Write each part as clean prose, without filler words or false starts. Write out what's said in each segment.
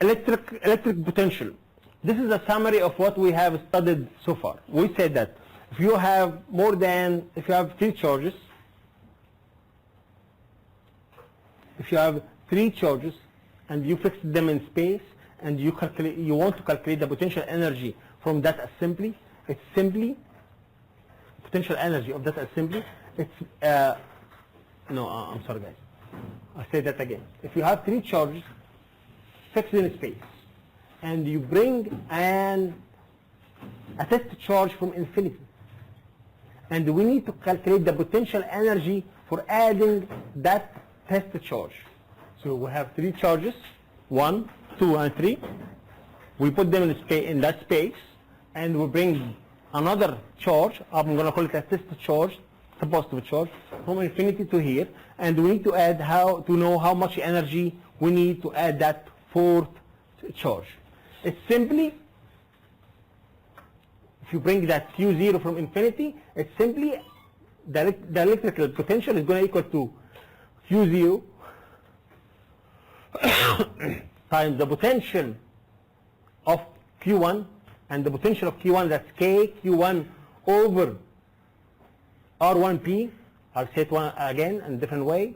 electric potential. This is a summary of what we have studied so far. We said that if you have three charges, and you fix them in space, and you want to calculate the potential energy from that assembly, it's simply potential energy of that assembly. I'm sorry guys, I say that again. If you have three charges fixed in space, and you bring a test charge from infinity, and we need to calculate the potential energy for adding that test charge. So we have three charges, 1, 2, and 3. We put them in that space, and we bring another charge. I'm going to call it a test charge, a positive charge, from infinity to here, and we need to add to know how much energy we need to add that fourth charge. It's simply, if you bring that Q0 from infinity, it's simply the electrical potential is going to equal to Q0 times the potential of Q1, and the potential of Q1, that's K Q1 over R1P. I'll say it again in a different way.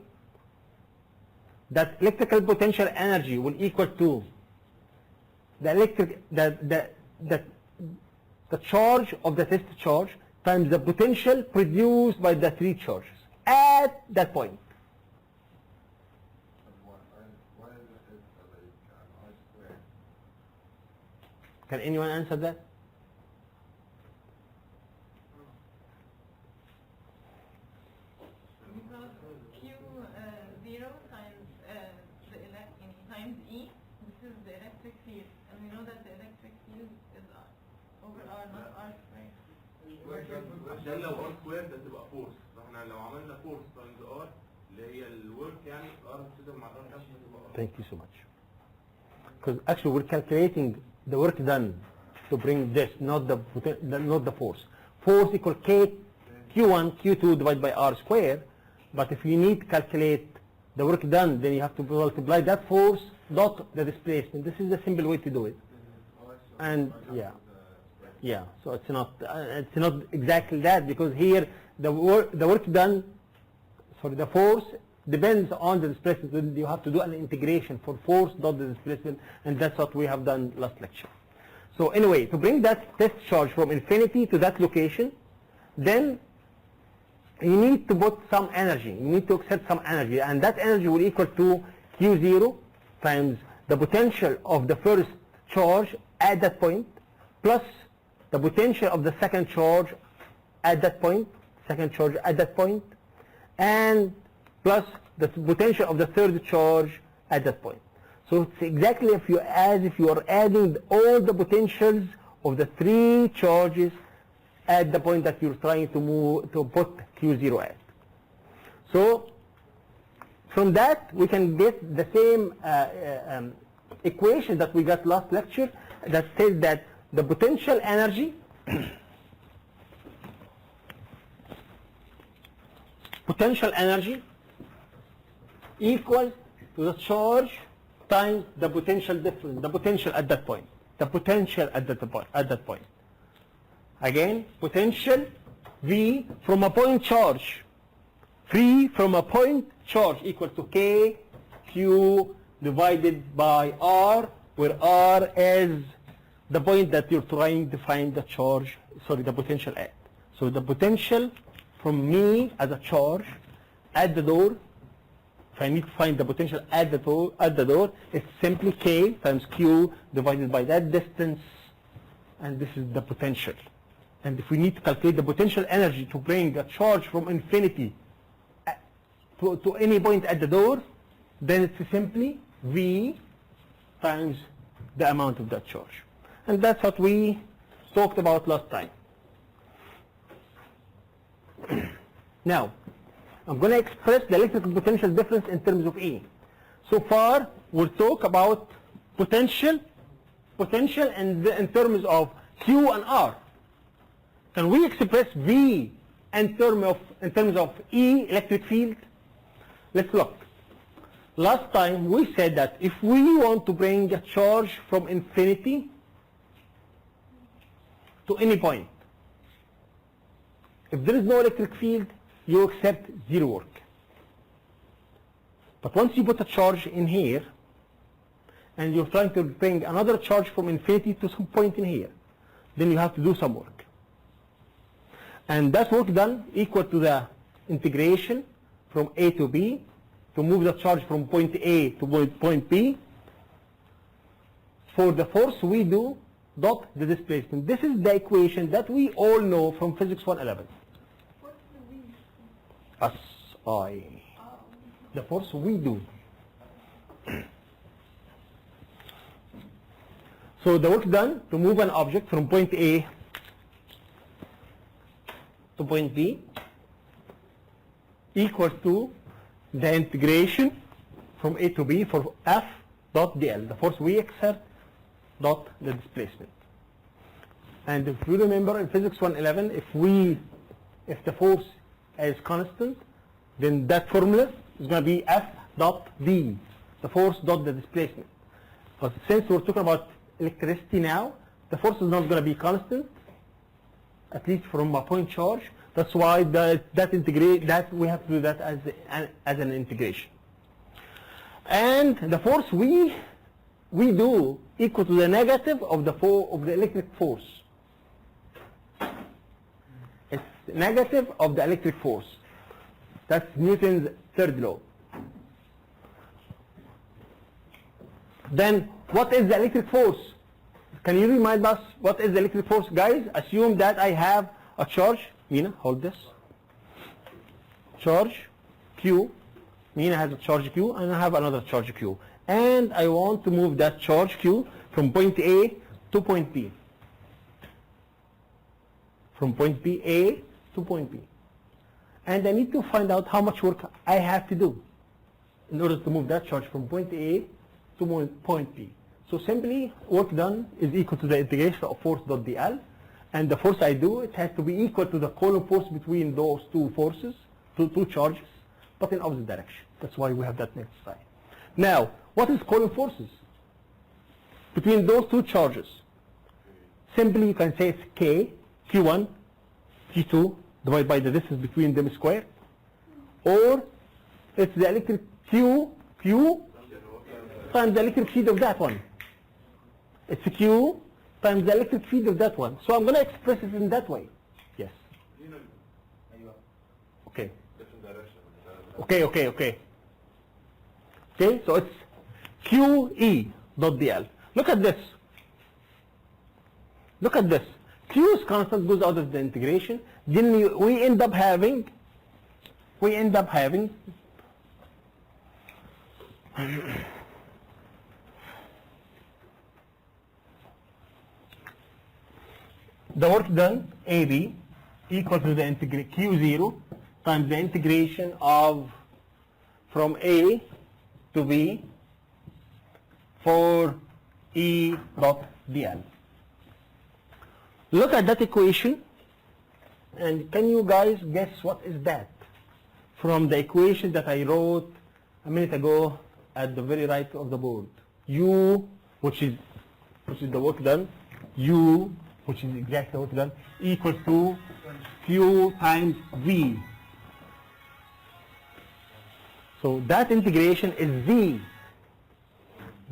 That electrical potential energy will equal to the charge of the test charge times the potential produced by the three charges at that point. Can anyone answer that? Because Q0 times times E, this is the electric field, and we know that the electric field is over R, not R squared. عشان لو R squared هتبقى force، فاحنا لو عملنا force times R اللي هي الورك يعني R تقدر مع R هتبقى R. Thank you so much. Because actually we're calculating the work done to bring this, not the force. Force equal K Q1 Q2 divided by R squared. But if you need to calculate the work done, then you have to multiply that force dot the displacement. This is the simple way to do it. And yeah. So it's not exactly that, because here the work done, the force depends on the displacement. You have to do an integration for force dot the displacement, and that's what we have done last lecture. So anyway, to bring that test charge from infinity to that location, then you need to put some energy. You need to accept some energy, and that energy will equal to Q0 times the potential of the first charge at that point, plus the potential of the second charge at that point, and plus the potential of the third charge at that point. So it's exactly as if you are adding all the potentials of the three charges at the point that you're trying to put Q0 at. So from that we can get the same equation that we got last lecture, that says that the potential energy equals to the charge times the potential difference, the potential at that point. Again, potential V from a point charge, free from a point charge, equal to K Q divided by R, where R is the point that you're trying to find the charge, the potential at. So the potential from me as a charge at the door, if I need to find the potential at the door, it's simply K times Q divided by that distance, and this is the potential. And if we need to calculate the potential energy to bring a charge from infinity to any point at the door, then it's simply V times the amount of that charge. And that's what we talked about last time. Now, I'm going to express the electrical potential difference in terms of E. So far, we'll talk about potential in terms of Q and R. Can we express V in terms of E, electric field? Let's look. last time we said that if we want to bring a charge from infinity to any point, if there is no electric field, you accept zero work. But once you put a charge in here, and you're trying to bring another charge from infinity to some point in here, then you have to do some work. And that work done equal to the integration from A to B to move the charge from point A to point B. For the force we do dot the displacement. This is the equation that we all know from Physics 111. What's the V? SI. The force we do. So the work done to move an object from point A to point B equals to the integration from A to B for F dot dl, the force we exert dot the displacement. And if you remember in Physics 111, if the force is constant, then that formula is going to be F dot D, the force dot the displacement. But since we're talking about electricity now, the force is not going to be constant, at least from a point charge. That's why that we have to do that as an integration. And the force we do equal to the negative of the electric force. It's negative of the electric force. That's Newton's third law. Then what is the electric force? Can you remind us what is the electric force, guys? Assume that I have a charge. Mina, hold this. Charge Q. Mina has a charge Q and I have another charge Q. And I want to move that charge Q from point A to point B. From point B A to point B. And I need to find out how much work I have to do in order to move that charge from point A to point B. So simply work done is equal to the integration of force dot dl, and the force I do, it has to be equal to the Coulomb force between those two forces, two charges, but in opposite direction. That's why we have that next slide. Now, what is Coulomb forces between those two charges? Simply you can say it's K, Q1, Q2, divided by the distance between them squared, or it's the electric Q times the electric field of that one. It's Q times the electric field of that one. So I'm going to express it in that way. Yes. Okay. Okay, so it's QE dot dl. Look at this. Look at this. Q is constant, goes out of the integration. Then we end up having the work done, AB, equal to the Q0 times the integration of from A to B for E dot dl. Look at that equation, and can you guys guess what is that? From the equation that I wrote a minute ago at the very right of the board. U, which is the work done, U, which is exactly the work done, equals to Q times V. So that integration is V.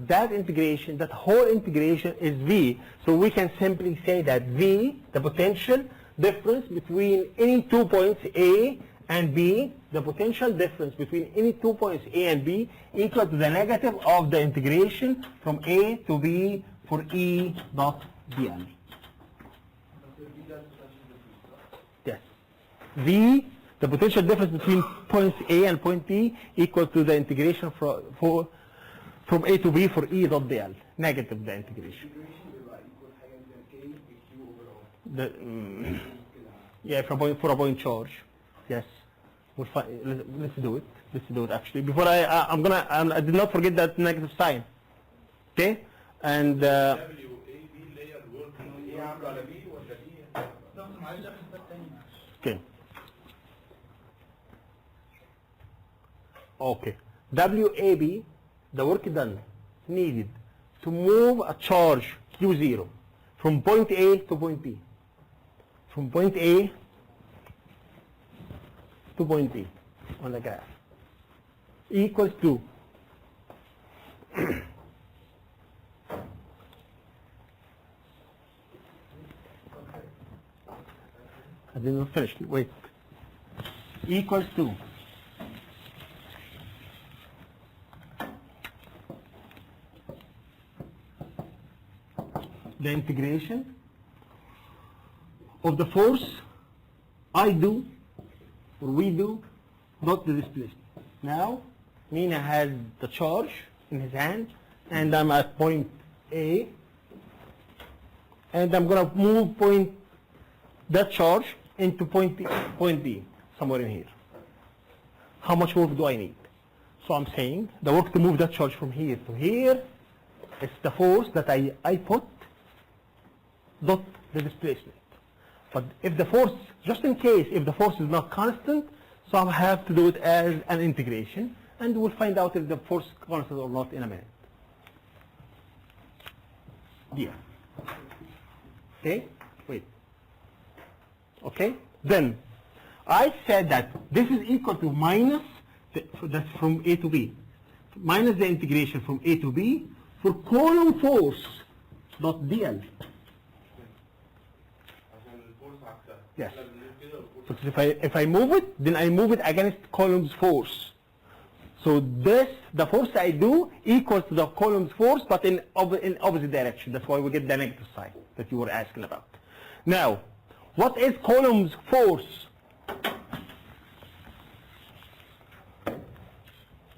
That integration, that whole integration is V. So we can simply say that V, the potential difference between any 2 points A and B, the potential difference between any 2 points A and B equal to the negative of the integration from A to B for E dot dl. Yes. V, the potential difference between points A and point B equal to the integration from A to B for E dot dl. Negative the integration. Yeah, for a point charge. Yes. Let's do it. Let's do it actually. Before I did not forget that negative sign. Okay? And okay. Okay. WAB, the work done needed to move a charge Q0 from point A to point B. From point A to point B on the graph equals to I did not finish. Wait. Equals to the integration of the force I do or we do, not the displacement. Now, Mina has the charge in his hand, and I'm at point A, and I'm going to move that charge into point B, somewhere in here. How much work do I need? So I'm saying the work to move that charge from here to here is the force that I put dot the displacement. But if the force, just in case, if the force is not constant, so I have to do it as an integration, and we'll find out if the force is constant or not in a minute. Yeah. Okay? Wait. Okay? Then, I said that this is equal to minus, that's from A to B, minus the integration from A to B for column force dot dl. Yes. So if I move it, then I move it against column's force. So this, the force I do equals to the column's force, but in opposite direction. That's why we get the negative sign that you were asking about. Now, what is column's force?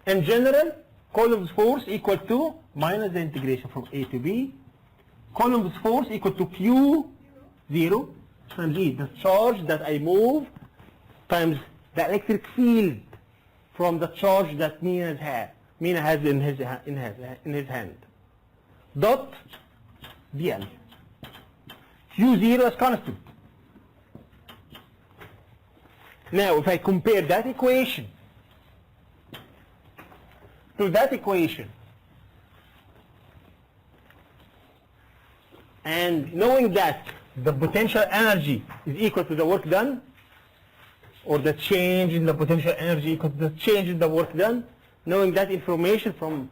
In general, column's force equal to minus the integration from A to B. Column's force equal to Q0 times E, the charge that I move times the electric field from the charge that Mina has in his hand. Dot dl. Q0 is constant. Now, if I compare that equation to that equation, and knowing that the potential energy is equal to the work done, or the change in the potential energy equal to the change in the work done, knowing that information from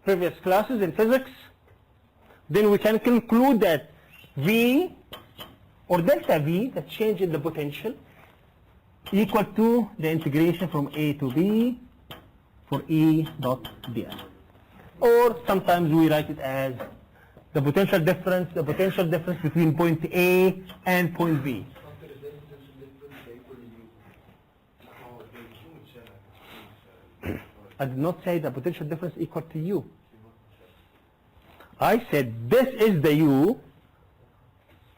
previous classes in physics, then we can conclude that V or delta V, the change in the potential, equal to the integration from A to B for E dot dl. Or sometimes we write it as the potential difference between point A and point B. I did not say the potential difference equal to U. I said this is the U,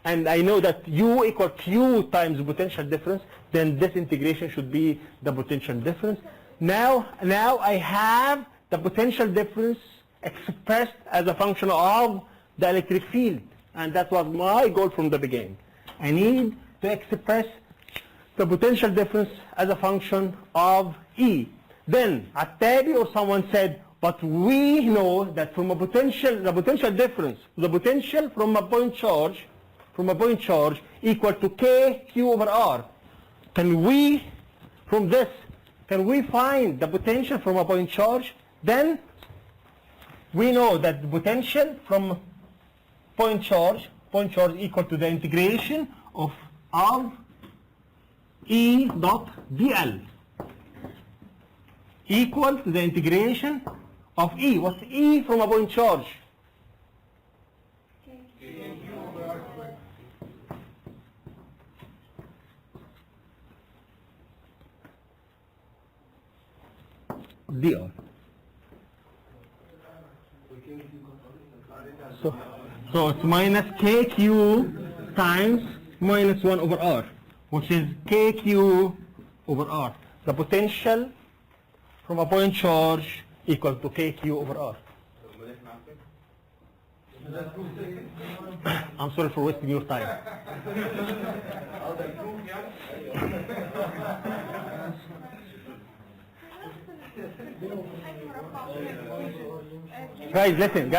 and I know that U equal Q times potential difference, then this integration should be the potential difference. Now I have the potential difference expressed as a function of the electric field, and that was my goal from the beginning. I need to express the potential difference as a function of E. Then Attabi or someone said, but we know that from the potential difference, the potential from a point charge equal to KQ over R. Can we find the potential from a point charge? Then we know that the potential from point charge equal to the integration of E dot dl equal to the integration of E. What's E from a point charge? dr. So it's minus KQ times minus 1 over R, which is KQ over R. The potential from a point charge equal to KQ over R. I'm sorry for wasting your time. Guys, listen.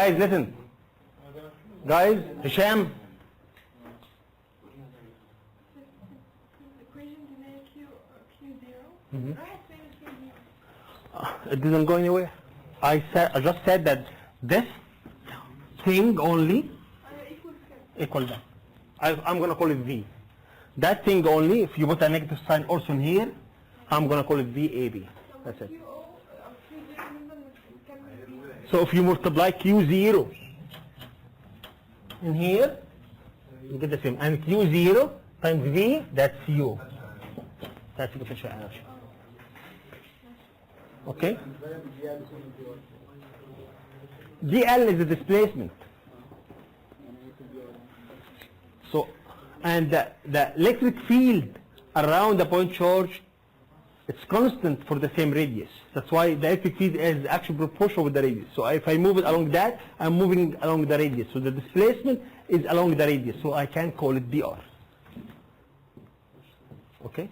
Guys, Hisham. equation delay Q0. Mhm. راح فين Q0? It didn't go anywhere. I just said that this thing only equal that. I'm gonna call it V. That thing only, if you put a negative sign also in here, I'm gonna call it VAB. That's it. So if you multiply Q0 in here, you get the same. And Q0 times V, that's U. That's the potential energy. Okay? DL is the displacement. So, and the electric field around the point charge, it's constant for the same radius. That's why the electric field is actually proportional with the radius. So if I move it along that, I'm moving along the radius. So the displacement is along the radius. So I can call it dr. Okay?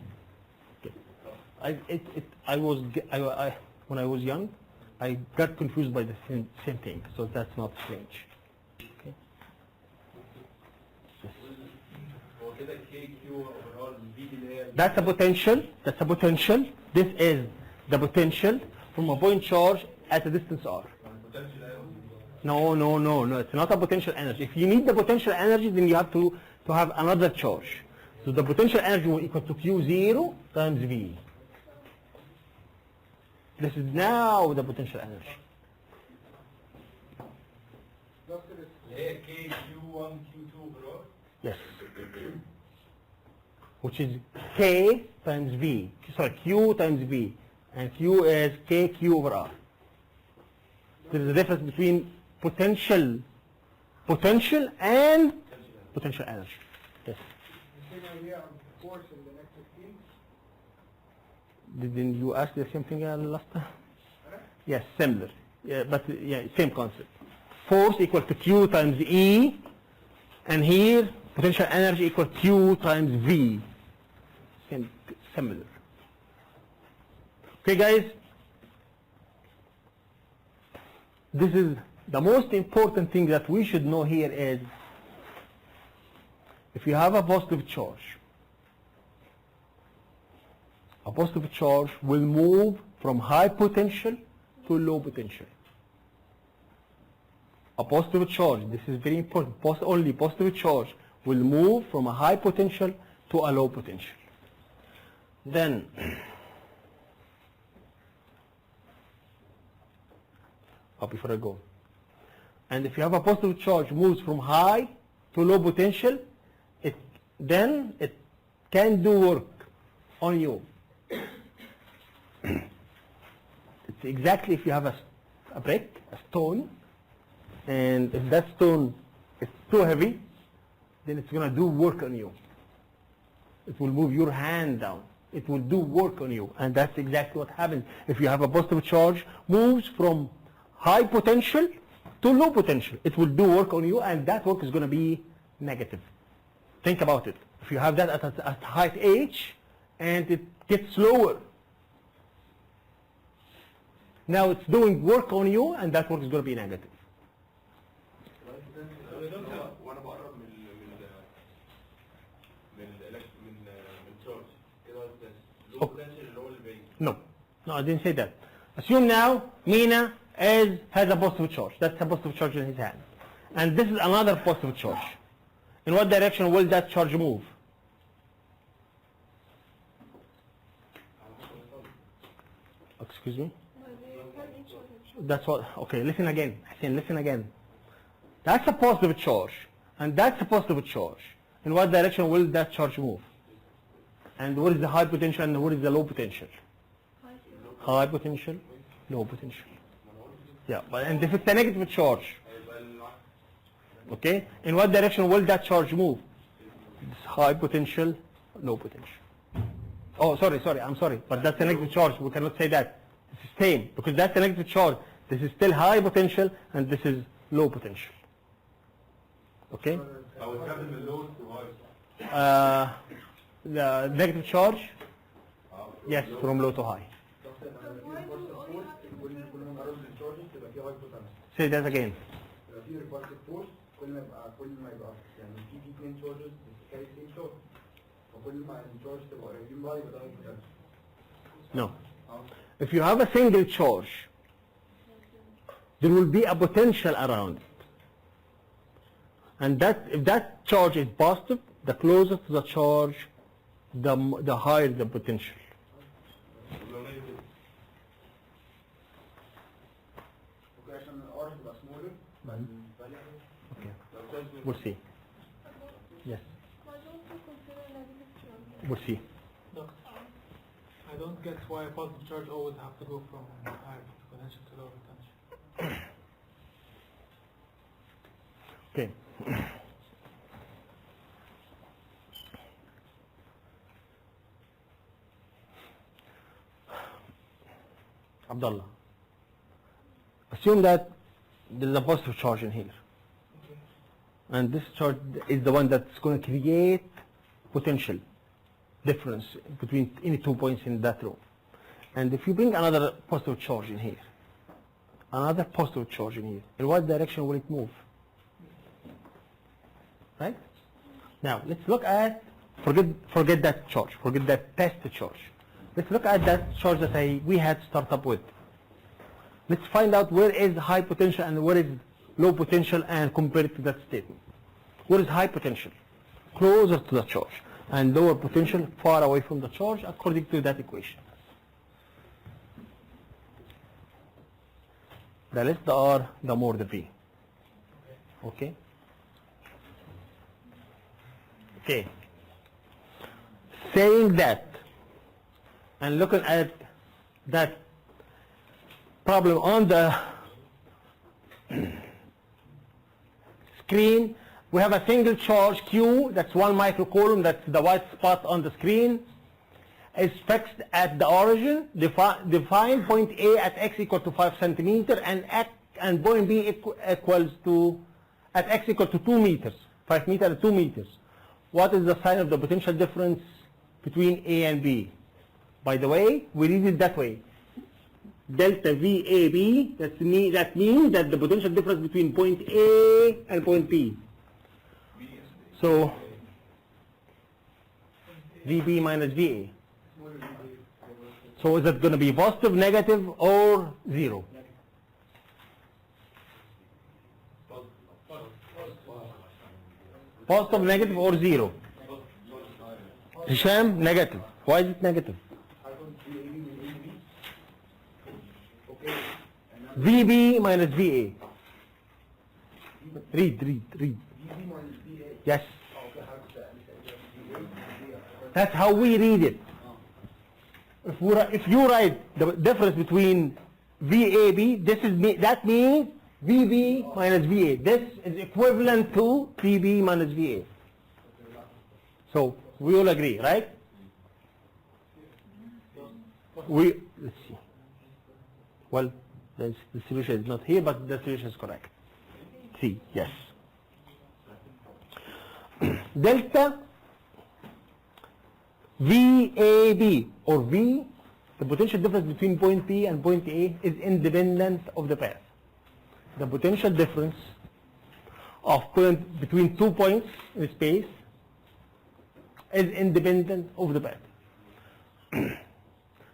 When I was young, I got confused by the same thing. So that's not strange. Okay? That's a potential. That's a potential. This is the potential from a point charge at a distance r. No. It's not a potential energy. If you need the potential energy, then you have to have another charge. So the potential energy will equal to Q0 times V. This is now the potential energy. KQ1, Q2 overall? Yes. Which is K times V. Sorry, Q times V. And Q is KQ over R. There is a difference between potential and potential energy. Yes. The same idea on force in the electric field? Didn't you ask the same thing last time? Yes, similar. Yeah, but yeah, same concept. Force equal to Q times E, and here potential energy equal to Q times V. Similar. Okay, guys. This is the most important thing that we should know here is if you have a positive charge will move from high potential to low potential. A positive charge, this is very important, only positive charge will move from a high potential to a low potential. Then, before I go, and if you have a positive charge moves from high to low potential, then it can do work on you. It's exactly if you have a brick, a stone, and if that stone is too heavy, then it's going to do work on you. It will move your hand down. It will do work on you. And that's exactly what happens. If you have a positive charge, moves from high potential to low potential. It will do work on you, and that work is going to be negative. Think about it. If you have that at height h, and it gets slower, now it's doing work on you, and that work is going to be negative. وانا بقرب من تشارج كده لو بوتنشال اللي هو اللي بعيد. No, I didn't say that. Assume now Mina has a positive charge. That's a positive charge in his hand. And this is another positive charge. In what direction will that charge move? Excuse me? That's what, okay, listen again. Hussein, listen again. That's a positive charge. And that's a positive charge. In what direction will that charge move? And what is the high potential and what is the low potential? High potential, low potential. Yeah, and if it's a negative charge, okay, in what direction will that charge move? It's high potential, low potential. Oh, sorry, I'm sorry, but that's a negative charge. We cannot say that. It's the same, because that's a negative charge. This is still high potential, and this is low potential. Okay? I would have the low to high. The negative charge? Yes, from low to high. why do we only have to كل ما نقرب للتشارجز تبقى في هاي بوتنشال. Say that again. يبقى في ريبارتيف فورس كل ما يبقى يعني في اثنين تشارجز كاري سيم تشارج، فكل ما التشارج تبقى قريبين من بعض يبقى ده هاي بوتنشال. No. If you have a single charge, there will be a potential around it. And if that charge is positive, the closer to the charge, the higher the potential. ولو نيجاتيف اوكي عشان الار تبقى سمولر Okay. لو تشارج We'll see. Yes. Why don't we consider negative charge? We'll see. Look, I don't get why a positive charge always have to go from high potential to low potential. Okay. Abdullah, assume that there is a positive charge in here. And this charge is the one that's going to create potential difference between any 2 points in that row. And if you bring another positive charge in here, another positive charge in here, in what direction will it move? Right? Now, let's look at, forget that charge, forget that test charge. Let's look at that charge that we had to start up with. Let's find out where is high potential and where is low potential and compare it to that statement. Where is high potential? Closer to the charge. And lower potential far away from the charge according to that equation. The less the R, the more the V. Okay? Okay. Saying that and looking at that problem on the screen, we have a single charge Q, that's 1 microcoulomb, that's the white spot on the screen, is fixed at the origin. Define point A at x equal to 5 centimeter and point B equals to, at x equal to 2 meters, 5 meters and 2 meters. What is the sign of the potential difference between A and B? By the way, we read it that way. Delta VAB, that means that the potential difference between point A and point B. So, VB minus VA. So is it going to be positive, negative, or zero? Positive, negative, or zero? Hisham, negative. Why is it negative? VB minus VA. Read. Yes. That's how we read it. If you write the difference between VAB, that means VB minus VA. This is equivalent to VB minus VA. So we all agree, right? Let's see. Well, the solution is not here, but the solution is correct. C, yes. Delta VAB or V, the potential difference between point P and point A is independent of the path. The potential difference of between 2 points in space is independent of the path.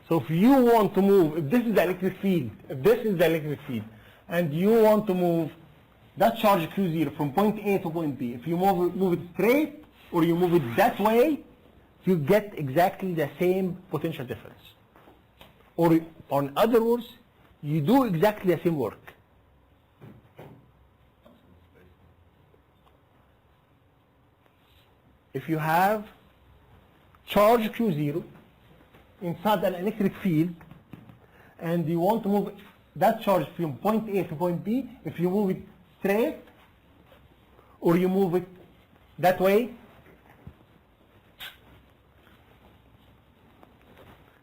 So if you want to move, if this is the electric field, and you want to move that charge Q0 from point A to point B, if you move it straight or you move it that way, you get exactly the same potential difference. Or in other words, you do exactly the same work. If you have charge Q0 inside an electric field and you want to move that charge from point A to point B, if you move it straight or you move it that way,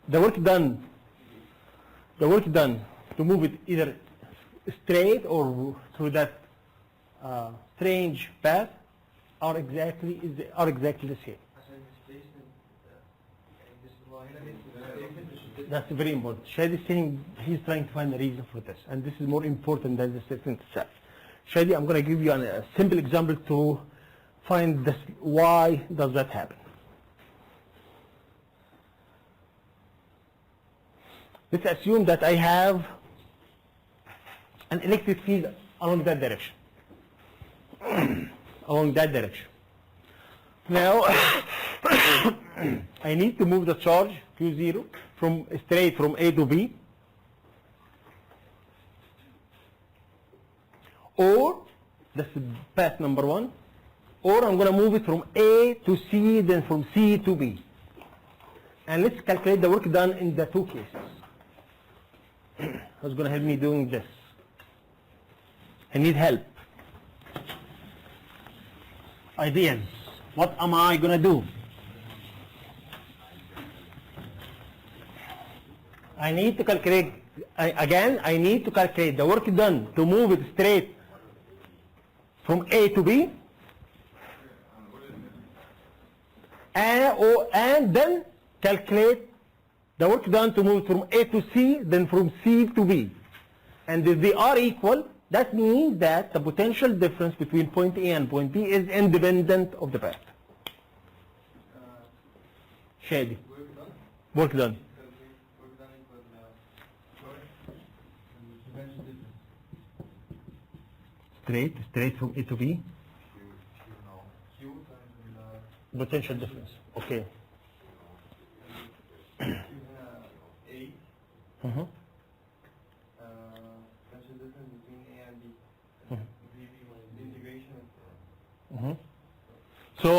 the work done to move it either straight or through that strange path are exactly the same. That's very important. Shadi is saying he's trying to find a reason for this, and this is more important than the statement itself. Shadi, I'm going to give you a simple example to find this, why does that happen. Let's assume that I have an electric field along that direction. Along that direction. Now, I need to move the charge Q0 straight from A to B, or that's path number one, or I'm going to move it from A to C, then from C to B. And let's calculate the work done in the two cases. Who's going to help me doing this? I need help. Ideas. What am I going to do? I need to calculate, I need to calculate the work done to move it straight from A to B, and then calculate the work done to move from A to C, then from C to B. And if they are equal, that means that the potential difference between point A and point B is independent of the path. Shady. Work done. Straight from A to B. Potential difference. Okay. Potential difference between A and B. The integration of So,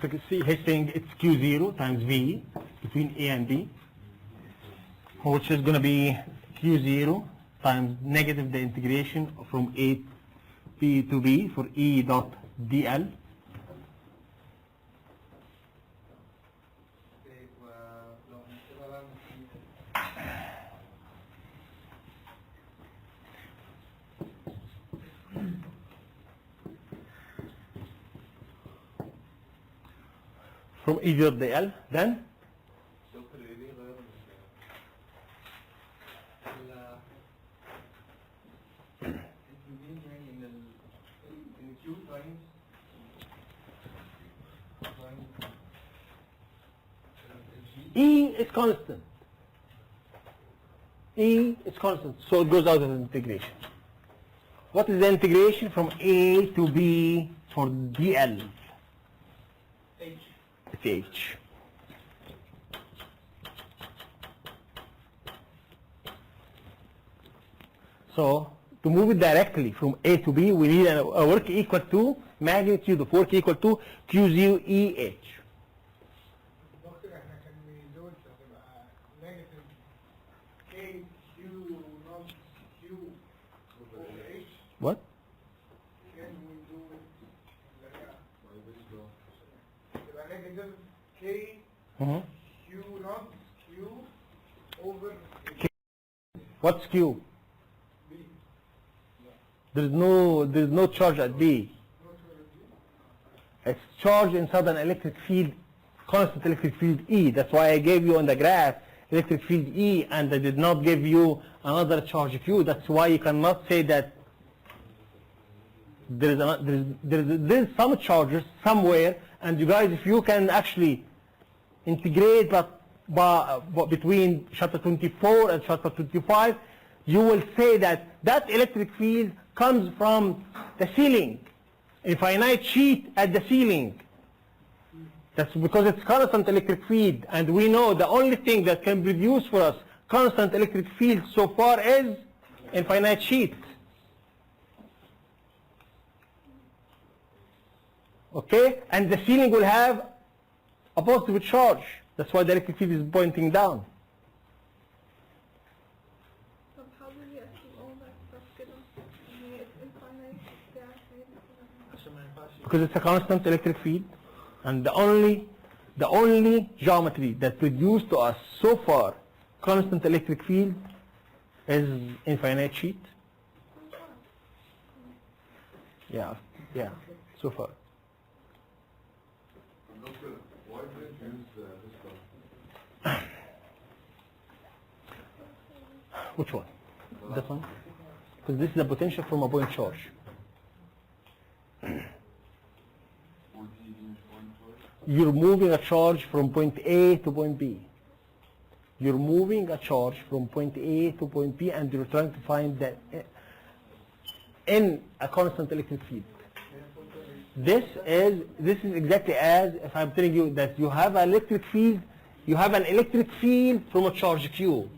you can see he's saying it's Q0 times V between A and B, which is going to be Q0 times negative the integration from A P to B for E dot dl. From E dot dl, then E is constant. E is constant, so it goes out of the integration. What is the integration from A to B for dl? H. It's H. So, to move it directly from A to B, we need a work equal to magnitude of work equal to Q0 EH. دكتور احنا كان بيزود هتبقى نيجاتيف K Q نوت Q over H. What? Can we do it تبقى نيجاتيف K Q نوت Q over H. What's Q? B. There's no charge at B. Not over B. It's charge inside an electric field, constant electric field E. That's why I gave you on the graph electric field E, and I did not give you another charge Q. That's why you cannot say that there is some charges somewhere, and you guys, if you can actually integrate between chapter 24 and chapter 25, you will say that that electric field comes from the ceiling, a finite sheet at the ceiling. That's because it's constant electric field, and we know the only thing that can produce for us constant electric field so far is infinite sheet. Okay, and the ceiling will have a positive charge. That's why the electric field is pointing down. طب how do we achieve all that stuff كده؟ يعني it's infinite بتاع عشان ما ينفعش Because it's a constant electric field, and the only geometry that produced to us so far constant electric field is infinite sheet. Yeah, so far. Doctor, why did you use this one? Which one? That one? Because this is the potential from a point charge. You're moving a charge from point A to point B. You're moving a charge from point A to point B, and you're trying to find that in a constant electric field. This is exactly as if I'm telling you that you have an electric field, you have an electric field from a charge Q.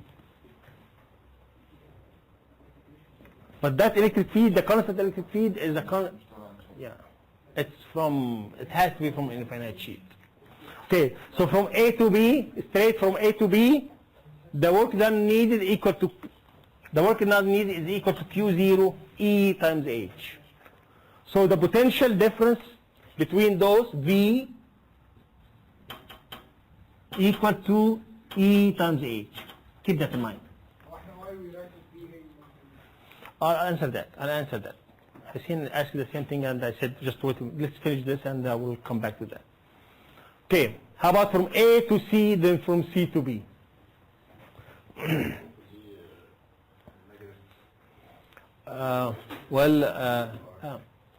But that electric field, the constant electric field is it has to be from an infinite sheet. Okay, so from A to B, straight from A to B, the work done needed is equal to Q0 E times H. So the potential difference between those V equal to E times H. Keep that in mind. Why we write it V here? I'll answer that. Hussein asked the same thing, and I said, just wait, let's finish this, and I will come back to that. Okay, how about from A to C, then from C to B?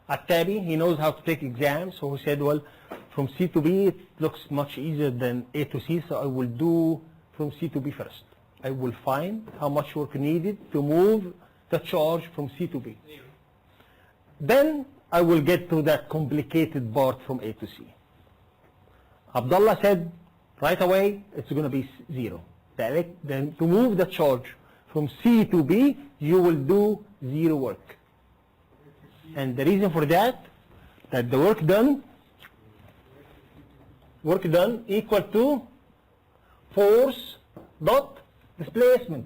At-Tabi, he knows how to take exams, so he said, well, from C to B, it looks much easier than A to C, so I will do from C to B first. I will find how much work needed to move the charge from C to B. Then I will get to that complicated part from A to C. Abdullah said, right away, it's going to be 0. Then to move the charge from C to B, you will do 0 work. And the reason for that the work done equal to force dot displacement.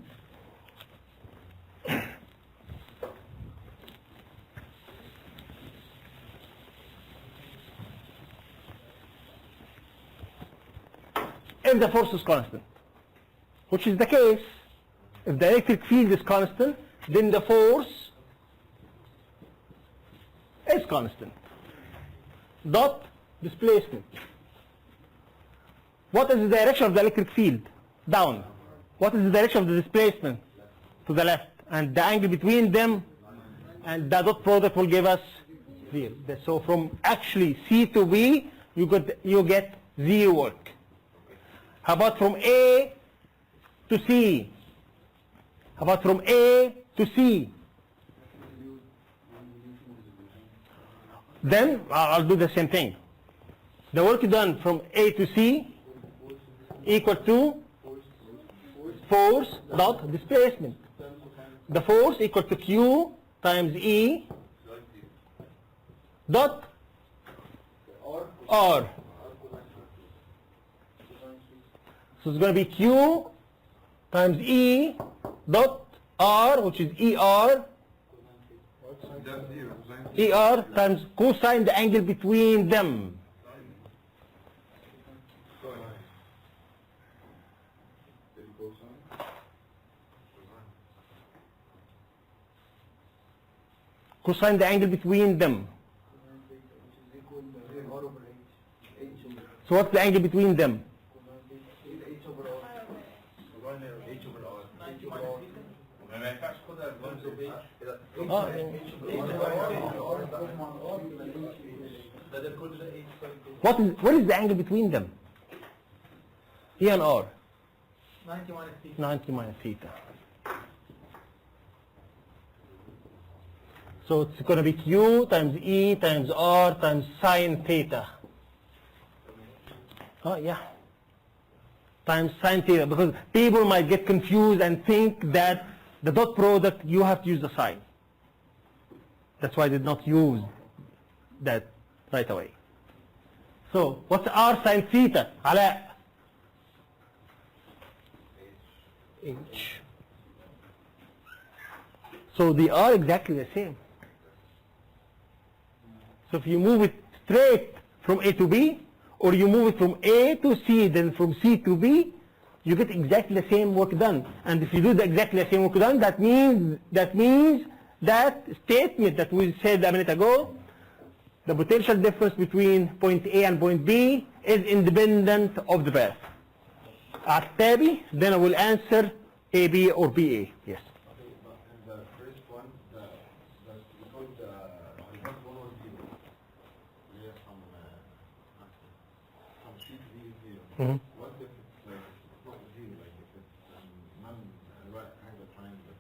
If the force is constant, which is the case, if the electric field is constant, then the force is constant. Dot displacement. What is the direction of the electric field? Down. What is the direction of the displacement? To the left. And the angle between them and the dot product will give us 0. So from actually C to B, you get 0 work. How about from A to C? How about from A to C? Then I'll do the same thing. The work done from A to C equal to force dot displacement. The force equal to Q times E dot R. So it's going to be Q times E dot R, which is ER. ER times cosine the angle between them. Cosine the angle between them. So what's the angle between them? What is the angle between them? E and R. 90 minus theta. 90 minus theta. So it's going to be Q times E times R times sine theta. Oh yeah. Times sine theta, because people might get confused and think that the dot product, you have to use the sine. That's why I did not use that right away. So what's R sine theta? Ala? H. So they are exactly the same. So if you move it straight from A to B, or you move it from A to C, then from C to B, you get exactly the same work done. And if you do exactly the same work done, that means that statement that we said a minute ago, the potential difference between point A and point B is independent of the path. At-Tabi, then I will answer AB or BA. Yes. Okay, but in the first one, because the result one was zero. We have some sheet V is zero. Mhm. What if it's like it's not zero, like if it's right angle triangle?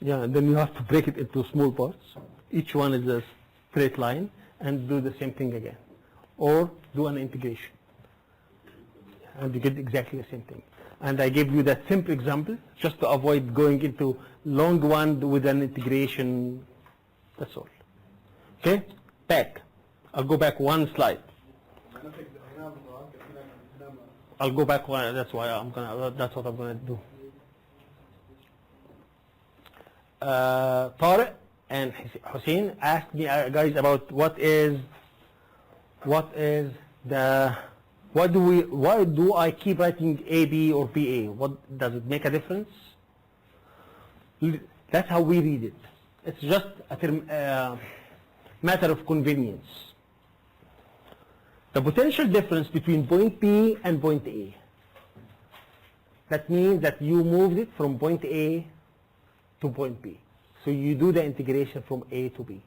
Yeah, and then you have to break it into small parts. Each one is a straight line, and do the same thing again. Or do an integration. And you get exactly the same thing. And I gave you that simple example just to avoid going into long one with an integration. That's all. Okay? Back. I'll go back one slide. I'll go back one. That's why that's what I'm gonna do. Tariq and Hussein asked me, guys, about why do I keep writing AB or BA? What does it make a difference? That's how we read it. It's just a matter of convenience. The potential difference between point B and point A. That means that you moved it from point A to point B. So you do the integration from A to B.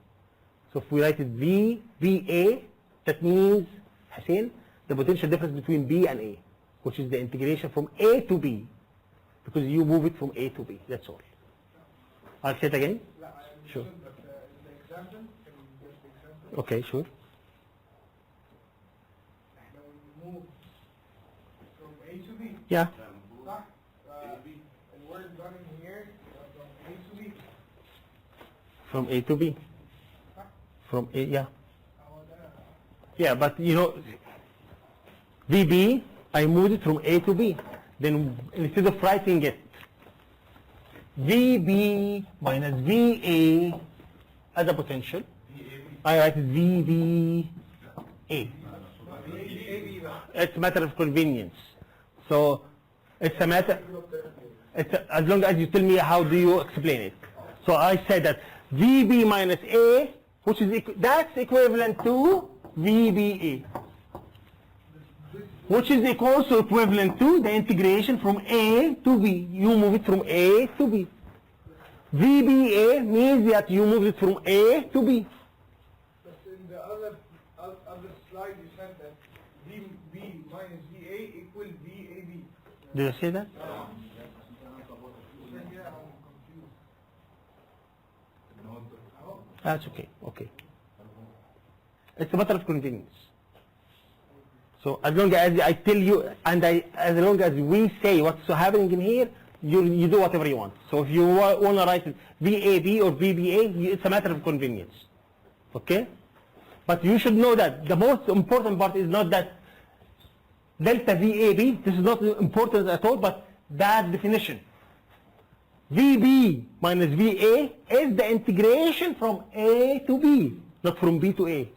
So if we write it VBA, that means, Hussein, the potential difference between B and A, which is the integration from A to B, because you move it from A to B. That's all. I'll say it again. Sure. Okay, sure. From A to B. Yeah. And we're running here from A to B. From A to B. From A, yeah. Yeah, but you know, VB, I moved it from A to B. Then instead of writing it, VB minus VA as a potential, I write it VBA. It's a matter of convenience. So it's a matter, as long as you tell me how do you explain it. So I said that VB minus A, which is that's equivalent to VBA, which is also equivalent to the integration from A to B. You move it from A to B. VBA means that you move it from A to B. But in the other slide you said that VB minus VA equals VAB. Did I say that? That's okay. Okay. It's a matter of convenience. So as long as I tell you, and as long as we say what's happening in here, you do whatever you want. So if you want to write it VAB or VBA, it's a matter of convenience. Okay? But you should know that the most important part is not that delta VAB, this is not important at all, but that definition. VB minus VA is the integration from A to B, not from B to A.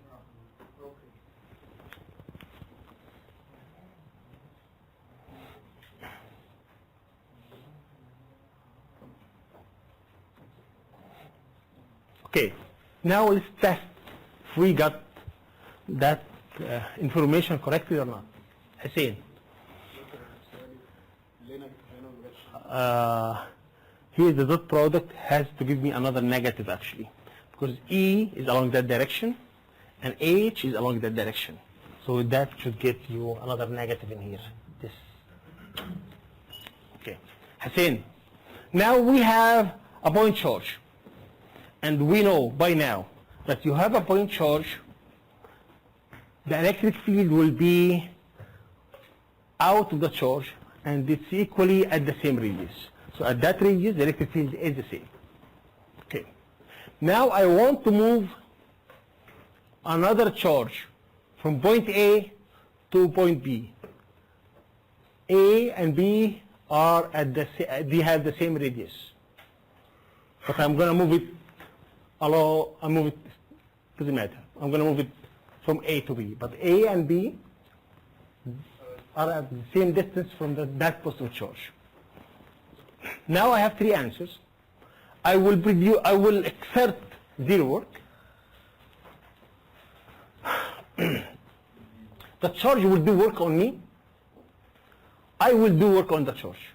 Okay, now let's test if we got that information correctly or not. Hussein. Here the dot product has to give me another negative actually, because E is along that direction and H is along that direction. So that should get you another negative in here. This. Okay. Hussein, now we have a point charge. And we know by now that you have a point charge, the electric field will be out of the charge and it's equally at the same radius. So at that radius, the electric field is the same. Okay. Now I want to move another charge from point A to point B. A and B are they have the same radius. But I'm going to move it doesn't matter. I'm going to move it from A to B. But A and B are at the same distance from that positive charge. Now I have three answers. I will exert zero work. The charge will do work on me. I will do work on the charge.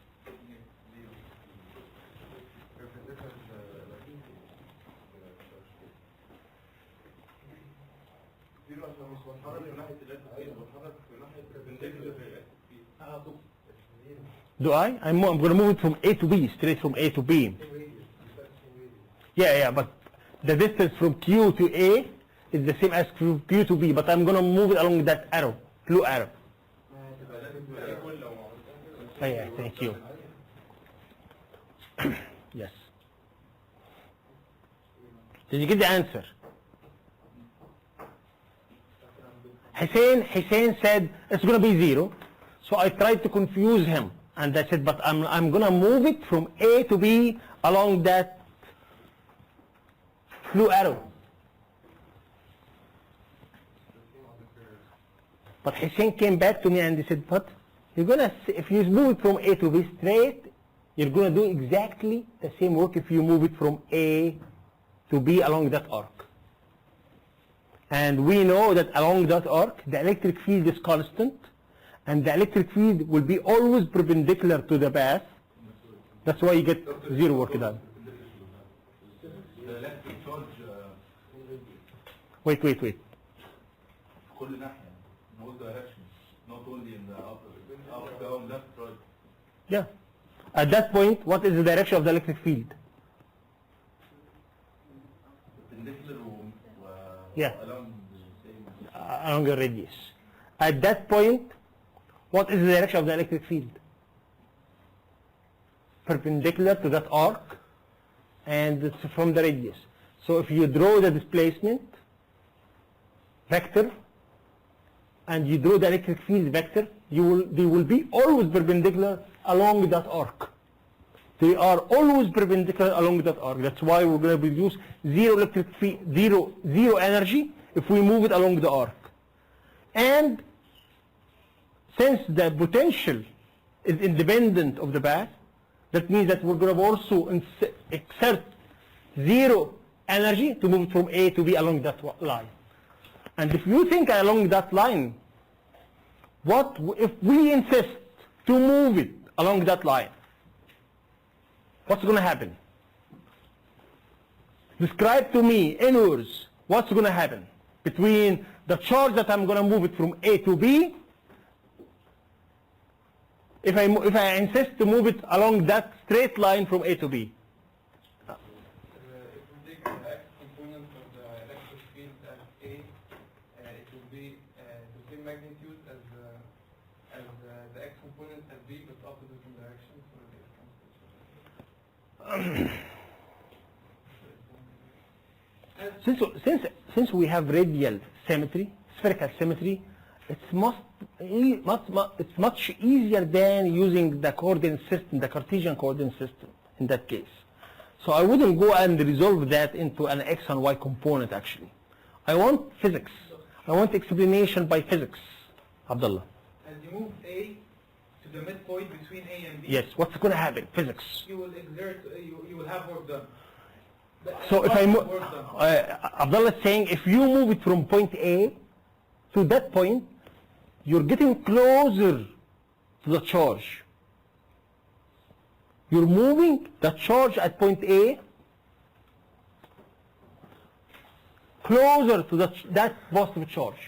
زيرو عشان مش بتحرك من ناحية electric field، بتحرك من ناحية perpendicular electric field. Do I? I'm going to move it from A to B, straight from A to B. Yeah, but the distance from Q to A is the same as from Q to B, but I'm going to move it along that arrow, blue arrow. Oh, yeah, thank you. Yes. Did you get the answer? Hussein said it's going to be 0. So I tried to confuse him. And I said, but I'm going to move it from A to B along that blue arrow. But Hussein came back to me and he said, but you're going to, if you move it from A to B straight, you're going to do exactly the same work if you move it from A to B along that arc. And we know that along that arc, the electric field is constant, and the electric field will be always perpendicular to the path. That's why you get 0 work done. The electric charge Wait. في كل ناحية, in all directions, not only in the up, down, left, right. Yeah. At that point, what is the direction of the electric field? Perpendicular Yeah. along the same. Along the radius. At that point, what is the direction of the electric field? Perpendicular to that arc, and it's from the radius. So if you draw the displacement vector and you draw the electric field vector, they will be always perpendicular along that arc. They are always perpendicular along that arc. That's why we're going to produce zero electric field, zero energy if we move it along the arc. And since the potential is independent of the path, that means that we're going to also exert zero energy to move it from A to B along that line. And if you think along that line, what if we insist to move it along that line? What's going to happen? Describe to me in words what's going to happen between the charge that I'm going to move it from A to B. If I insist to move it along that straight line from A to B. If we take the x component of the electric field as A, it will be the same magnitude as the x component at B, but opposite in direction. Since we have radial symmetry, spherical symmetry, it's much easier than using the coordinate system, the Cartesian coordinate system in that case. So I wouldn't go and resolve that into an x and y component actually. I want physics. I want explanation by physics. Abdullah. As you move A to the midpoint between A and B, Yes, what's going to happen? Physics. you will exert, you will have work done. So if I move, Work done. Abdullah is saying if you move it from point A to that point, you're getting closer to the charge. You're moving the charge at point A closer to that positive charge.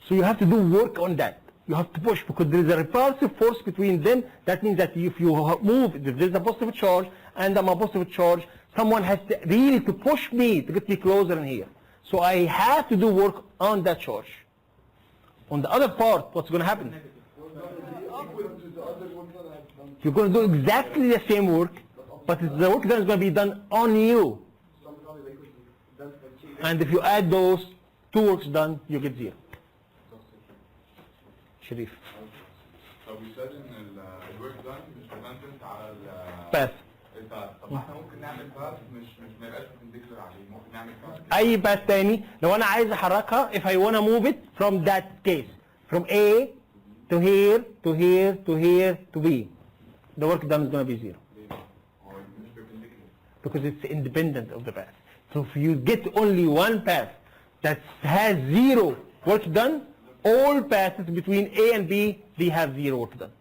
So you have to do work on that. You have to push because there is a repulsive force between them. That means that if you move, if there is a positive charge and I'm a positive charge, someone has to really to push me to get me closer in here. So I have to do work on that charge. On the other part, what's going to happen? You're going to do exactly the same work, but the work that is going to be done on you. And if you add those two works done, you get 0. Sharif. طب يسأل ان الورك دان مش dependent على Path. الباث. طب احنا ممكن نعمل باث مش ما يبقاش perpendicular عليه، ممكن نعمل باث اي باث تاني لو انا عايز احركها if I wanna move it from that case from A to here to here to here to B, the work done is going to be 0 هو مش perpendicular. because it's independent of the path. So if you get only one path that has 0 work done, all paths between A and B, they have 0 work done.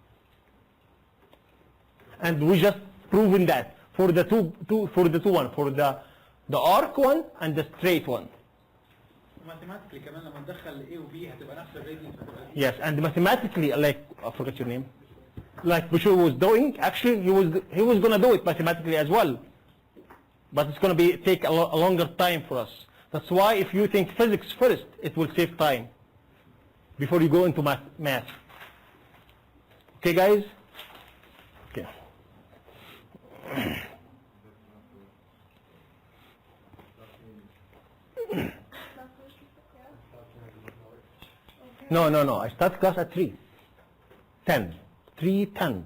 And we just proven that for the two one, for the arc one and the straight one. ماثيماتيكلي كمان لما ندخل A و B هتبقى نفس الراديوس هتبقى Yes, and mathematically, like I forgot your name, like Bashir was doing, actually he was gonna do it mathematically as well, but it's gonna take a longer time for us. That's why if you think physics first, it will save time before you go into math. Okay, guys? Okay. No. I start class at 3:10. 3:10.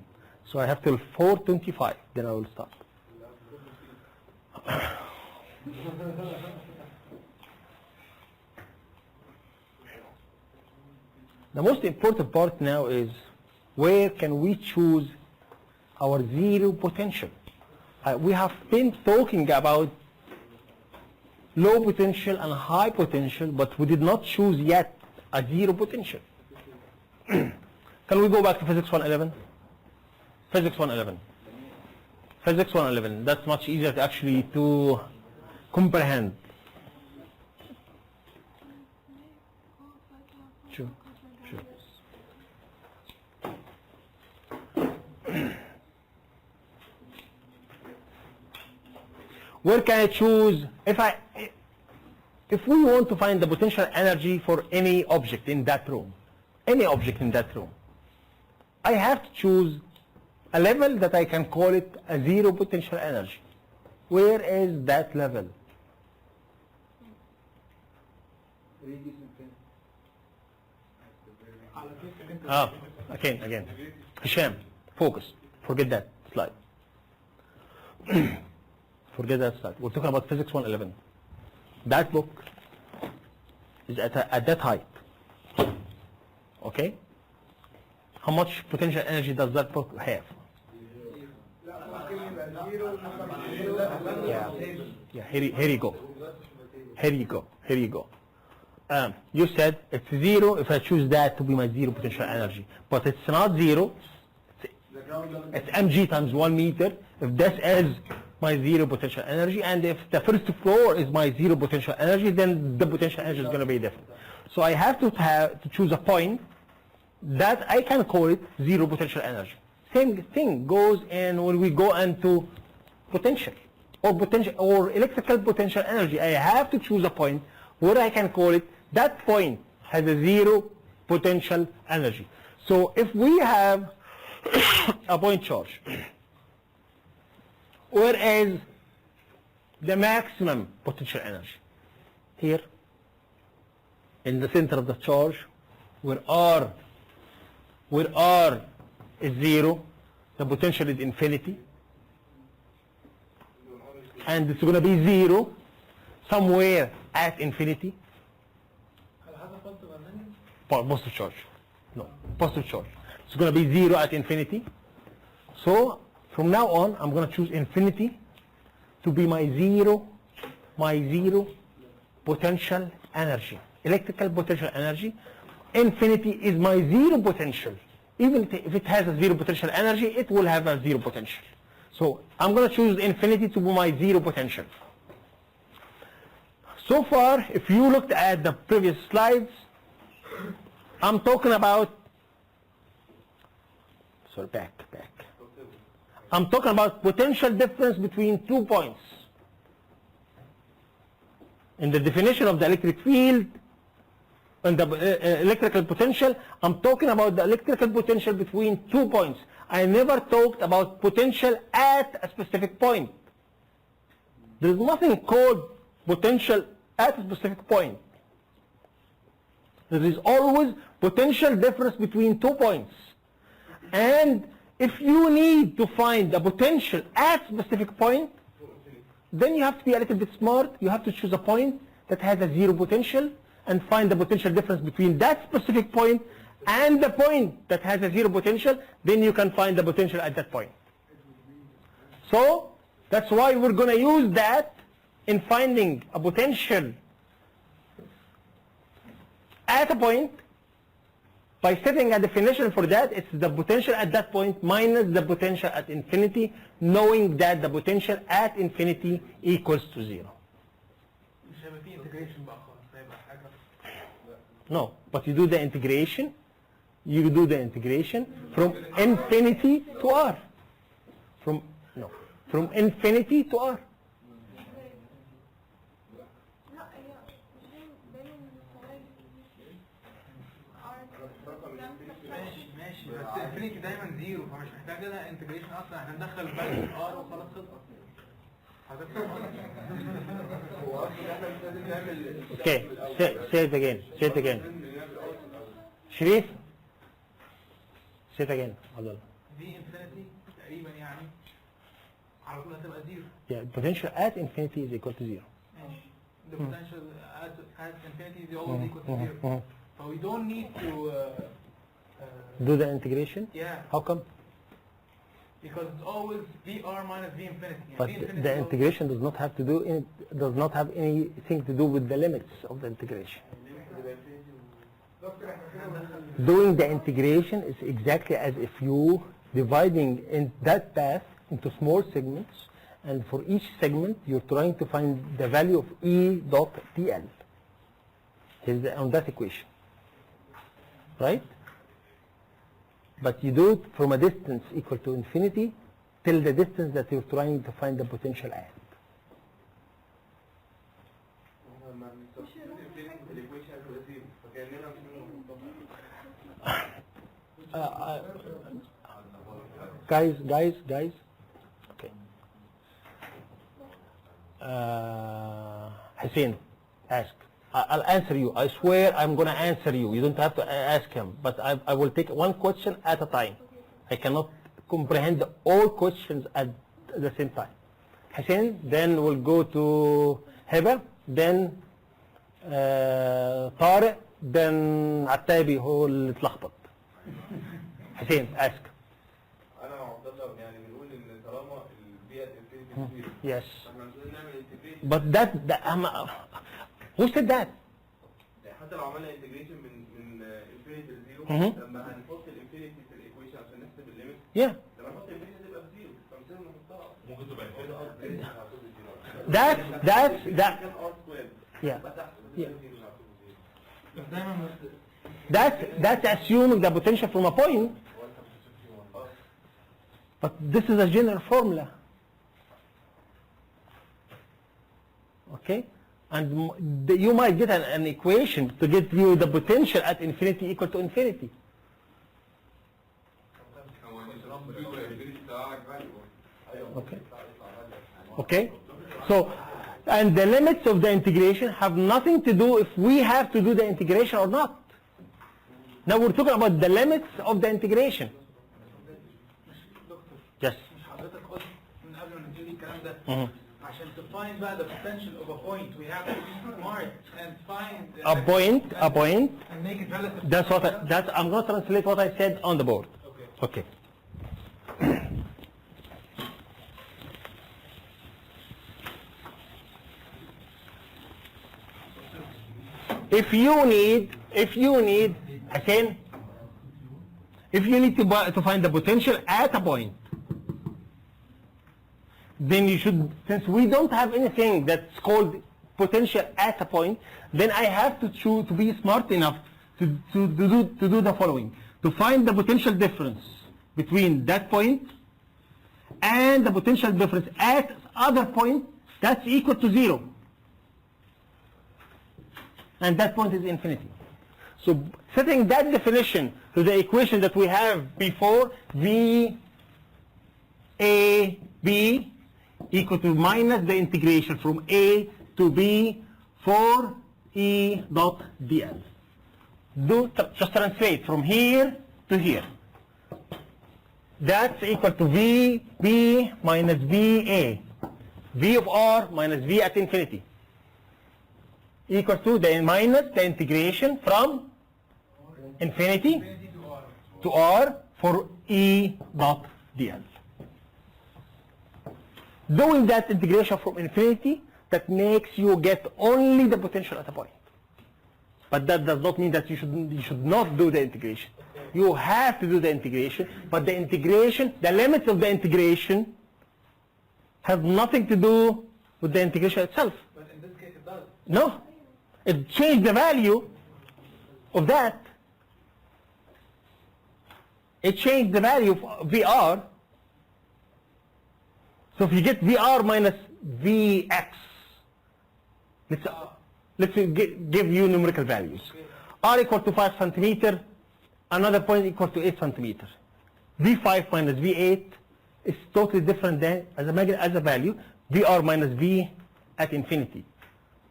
So I have till 4:25. Then I will stop. The most important part now is where can we choose our zero potential? We have been talking about low potential and high potential, but we did not choose yet a zero potential. Can we go back to Physics 111? Physics 111. Physics 111. That's much easier to actually to comprehend. Sure. Where can I choose if we want to find the potential energy for any object in that room, I have to choose a level that I can call it a zero potential energy. Where is that level? Again. Hisham, focus. Forget that slide. Forget that slide. We're talking about Physics 111. That book is at that height. Okay? How much potential energy does that book have? Yeah. Here you go. You said it's zero if I choose that to be my zero potential energy. But it's not zero. It's mg times 1 meter. If this is my zero potential energy, and if the first floor is my zero potential energy, then the potential energy is going to be different. So I have to choose a point that I can call it zero potential energy. Same thing goes in when we go into potential or electrical potential energy. I have to choose a point where I can call it that point has a zero potential energy. So if we have a point charge, where is the maximum potential energy? Here, in the center of the charge, where R is zero, the potential is infinity, and it's going to be zero somewhere at infinity. Positive charge. No, positive charge. It's going to be zero at infinity. So from now on, I'm going to choose infinity to be my zero potential energy, electrical potential energy. Infinity is my zero potential. Even if it has a zero potential energy, it will have a zero potential. So I'm going to choose infinity to be my zero potential. So far, if you looked at the previous slides, I'm talking about, back. I'm talking about potential difference between 2 points. In the definition of the electric field, and the electrical potential, I'm talking about the electrical potential between 2 points. I never talked about potential at a specific point. There is nothing called potential at a specific point. There is always potential difference between 2 points. And if you need to find the potential at a specific point, then you have to be a little bit smart. You have to choose a point that has a zero potential and find the potential difference between that specific point and the point that has a zero potential. Then you can find the potential at that point. So that's why we're going to use that in finding a potential at a point. By setting a definition for that, it's the potential at that point minus the potential at infinity, knowing that the potential at infinity equals to zero. هيبقى فيه انتجريشن بقى خالص، هيبقى حاجه. No, but you do the integration. You do the integration from infinity to r. From infinity to r. لا هي دايما الفوائد ماشي بس انفينيتي دايما زيرو، فمش محتاج لها انتجريشن اصلا، احنا ندخل فاليو ار وخلاص خلصت. هو اصلا احنا مش لازم نعمل Okay, say it again. Say it again. شريف. Say it again. عبد الله. دي انفينيتي تقريبا يعني على طول هتبقى زيرو. Yeah, potential at infinity is equal to zero. ماشي. The potential at infinity is always equal to zero. So we don't need to Do the integration. yeah, How come? because it's always VR minus V infinity. And But V infinity the is always- integration does not have to do does not have anything to do with the limits of the integration. Doing the integration is exactly as if you dividing in that path into small segments, and for each segment you're trying to find the value of E dot TL. On that equation, right? But you do it from a distance equal to infinity till the distance that you're trying to find the potential at. لما بنستخدم الايكويشن هتبقى زيرو، فكأننا مش Guys. Okay. Hussein, ask. I'll answer you. I swear I'm going to answer you. You don't have to ask him. But I will take one question at a time. I cannot comprehend all questions at the same time. Hussein, then we'll go to Heba, then Tariq, then Attabi هو اللي اتلخبط. Hussein, ask. انا مع عبد الله يعني بنقول ان طالما البيئه انفينيتي زيرو Yes. فاحنا مش لازم نعمل انتجريشن. But who said that? حتى لو عملنا انتجريشن من انفينيتي لزيرو Mhm. لما هنحط الانفينيتي في الايكويشن عشان نحسب الليميت Yeah. لما نحط الانفينيتي تبقى بزيرو فمش لازم نحطها. ممكن تبقى That's كان ار سكوير yeah. بس احسن Yeah. بس دايما That's assuming the potential from a point. But this is a general formula. Okay? And you might get an equation to get you the potential at infinity equal to infinity. Okay? Okay? So, and the limits of the integration have nothing to do if we have to do the integration or not. Now we're talking about the limits of the integration. Yes. مش حضرتك قلت من قبل ما نبتدي الكلام ده Mhm. عشان to find بقى the potential of a point we have to be smart and find A point. and make it relative. That's I'm going to translate what I said on the board. Okay. Okay. If you need, again, if you need to find the potential at a point, then you should, since we don't have anything that's called potential at a point, then I have to be smart enough to do the following: to find the potential difference between that point and the potential difference at other point that's equal to zero. And that point is infinity. So setting that definition to the equation that we have before, V A B equal to minus the integration from A to B for E dot dl. Just translate from here to here. That's equal to V B minus V A. V of R minus V at infinity. Equal to the minus the integration from infinity Infinity to R. to R for E dot dl. Doing that integration from infinity, that makes you get only the potential at a point. But that does not mean that you should not do the integration. You have to do the integration, but the integration, the limits of the integration have nothing to do with the integration itself. But in this case it does. No, it changed the value of that. It changed the value of VR. So if you get VR minus Vx, let's give you numerical values. R equal to 5 centimeter, another point equal to 8 centimeter. V5 minus V8 is totally different than as a value VR minus V at infinity.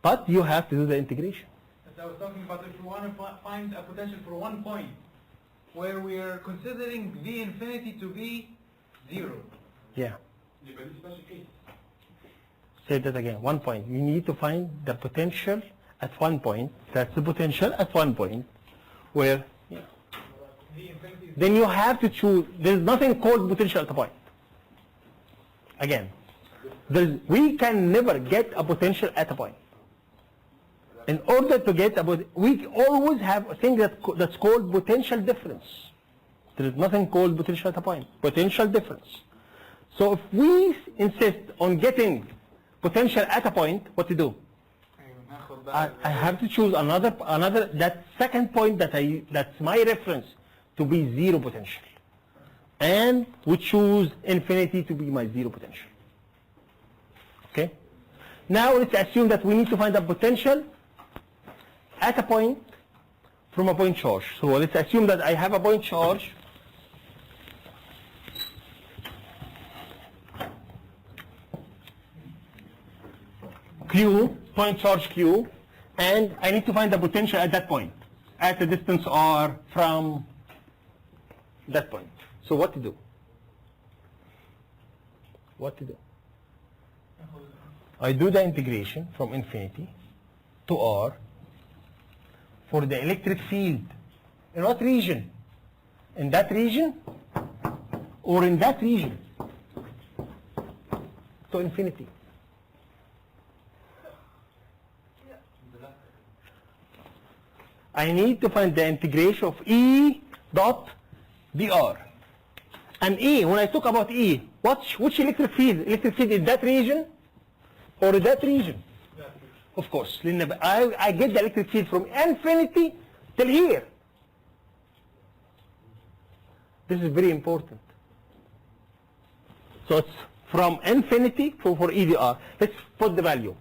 But you have to do the integration. As I was talking about, if we want to find a potential for one point where we are considering V infinity to be 0. Yeah. يبقى دي special case. Say that again. 1 point. You need to find the potential at 1 point. That's the potential at 1 point where V infinity is then you have to choose. There's nothing called potential at a point. Again, we can never get a potential at a point. In order to get we always have a thing that's called potential difference. There is nothing called potential at a point. Potential difference. So if we insist on getting potential at a point, what to do? I have to choose another that second point that's my reference to be zero potential, and we choose infinity to be my zero potential. Okay. Now let's assume that we need to find a potential at a point from a point charge. So let's assume that I have a point charge Q, point charge Q, and I need to find the potential at that point, at a distance R from that point. So what to do? What to do? I do the integration from infinity to R for the electric field. In what region? In that region or in that region? To infinity. I need to find the integration of E dot dr. And E, when I talk about E, which electric field? Electric field in that region or in that region? Of course. I get the electric field from infinity till here. This is very important. So it's from infinity for EDR. Let's put the value.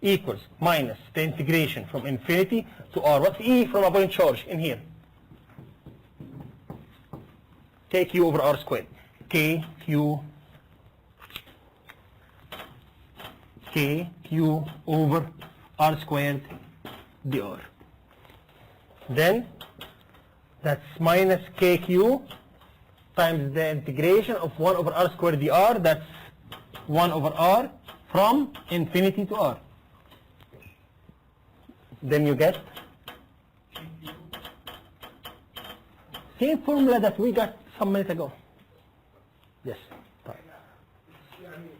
Equals minus the integration from infinity to R. What's E from a point charge in here? KQ over R squared. KQ over R squared dr. Then that's minus KQ times the integration of 1 over R squared dr. That's 1 over R from infinity to R. Then you get same formula that we got some minutes ago. Yes. يعني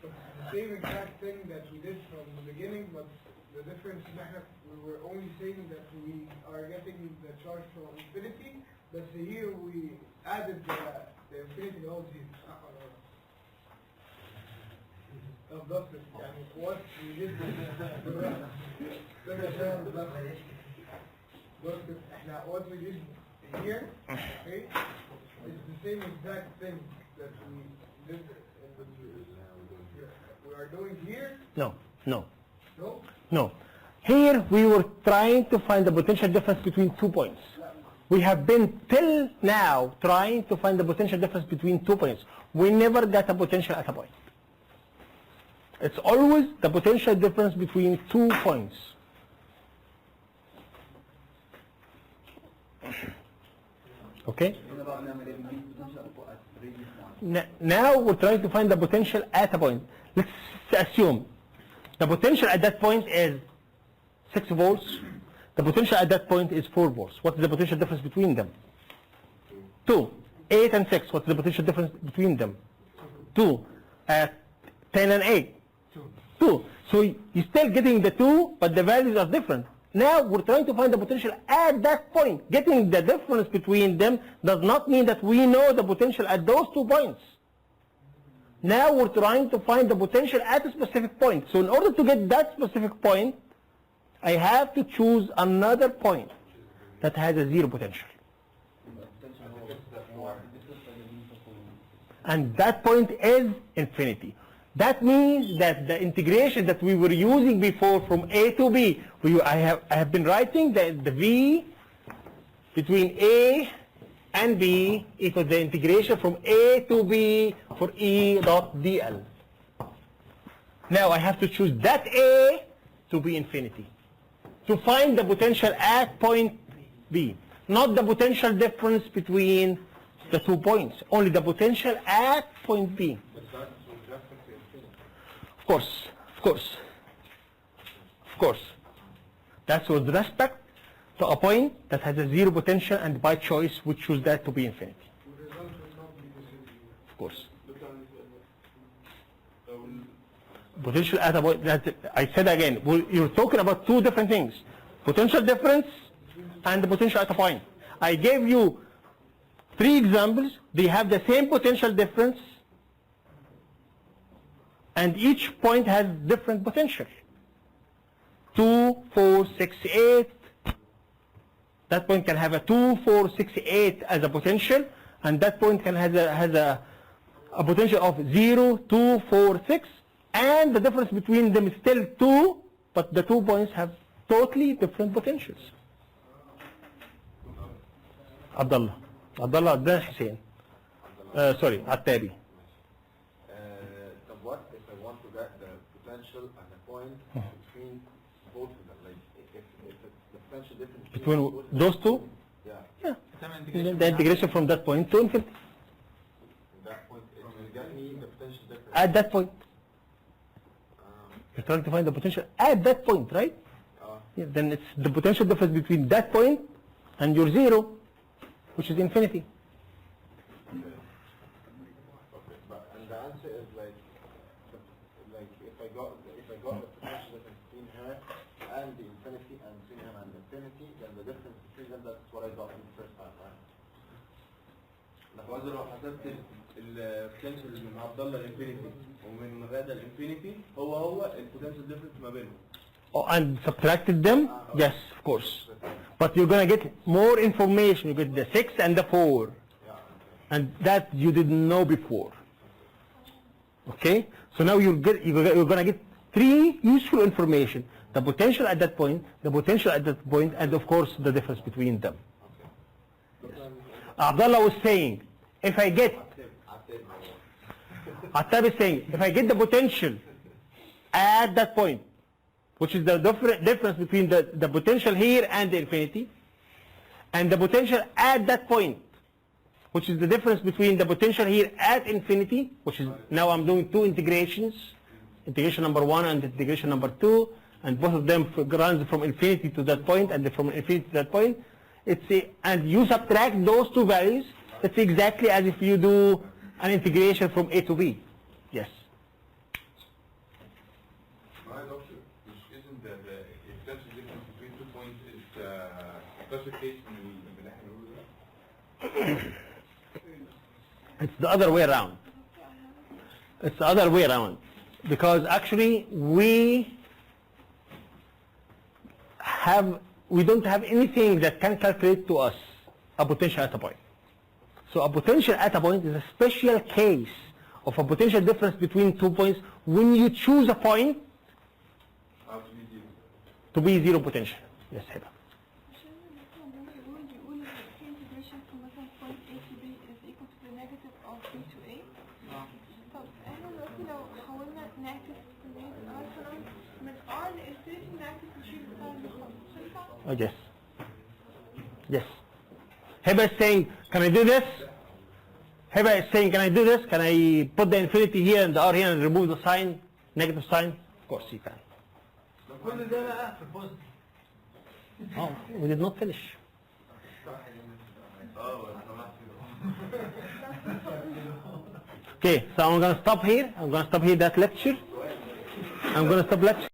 the same exact thing that we did from the beginning, but the difference is that we were only saying that we are getting the charge from infinity, but here we added the infinity all these. بالضبط يعني what we did احنا what we did here, okay, is the same exact thing that we did we are doing here. No. No? No. Here we were trying to find the potential difference between 2 points. We have been till now trying to find the potential difference between 2 points. We never got a potential at a point. It's always the potential difference between 2 points. Okay? Now we're trying to find the potential at a point. Let's assume the potential at that point is 6 volts. The potential at that point is 4 volts. What is the potential difference between them? 2. 8 and 6. What's the potential difference between them? 2. 10 and 8. 2. So you're still getting the 2, but the values are different. Now we're trying to find the potential at that point. Getting the difference between them does not mean that we know the potential at those 2 points. Now we're trying to find the potential at a specific point. So in order to get that specific point, I have to choose another point that has a zero potential. And that point is infinity. That means that the integration that we were using before from A to B, I have been writing the V between A and B equals the integration from A to B for E dot dl. Now I have to choose that A to be infinity to find the potential at point B, not the potential difference between the 2 points, only the potential at point B. Of course. That's with respect to a point that has a zero potential, and by choice we choose that to be infinity. The result will not be the same. Of course. Potential at a point, I said again, you're talking about two different things. Potential difference and the potential at a point. I gave you 3 examples. They have the same potential difference, and each point has different potential. 2, 4, 6, 8. That point can have a 2, 4, 6, 8 as a potential, and that point can has a potential of 0, 2, 4, 6, and the difference between them is still 2, but the 2 points have totally different potentials. Abdullah then Hussein. Sorry, Attabi. What if I want to get the potential at a point between both of them? Like if the potential difference Between those two? Yeah. Yeah. The integration from that point to infinity. That point, it will get me the potential difference. At that point. You're trying to find the potential at that point, right? Yeah, then it's the potential difference between that point and your 0, which is infinity. Okay, but and the answer is like if I got the potential difference between her and the infinity, and between him and the infinity, then the difference between them, that's what I got in the first part, right? وإذا لو حسبت البوتنشال من عبد الله الانفينيتي ومن غادة الانفينيتي هو البوتنشال ديفرنس ما بينهم. Oh, and subtracted them? Yes, of course. But you're going to get more information. You get the 6 and the 4. And that you didn't know before. Okay? So now you're going to get 3 useful information. The potential at that point, the potential at that point, and of course the difference between them. Abdullah was saying, if I get, Attab is saying, if I get the potential at that point, which is the difference between the potential here and the infinity, and the potential at that point, which is the difference between the potential here at infinity, which is, now I'm doing 2 integrations, integration number 1 and integration number 2, and both of them runs from infinity to that point, and from infinity to that point. And you subtract those 2 values, it's exactly as if you do an integration from A to B. Yes. My doctor, isn't the potential difference between 2 points is special case من اللي احنا It's the other way around. It's the other way around. Because actually we don't have anything that can calculate to us a potential at a point. So a potential at a point is a special case of a potential difference between 2 points when you choose a point to be 0 potential. Yes, Heba. Oh, yes. Yes. Heba is saying, can I do this? Heba is saying, can I do this? Can I put the infinity here and the R here and remove the sign, negative sign? Of course you can. Oh, we did not finish. Okay, so I'm going to stop here. I'm going to stop here that lecture. I'm going to stop lecture.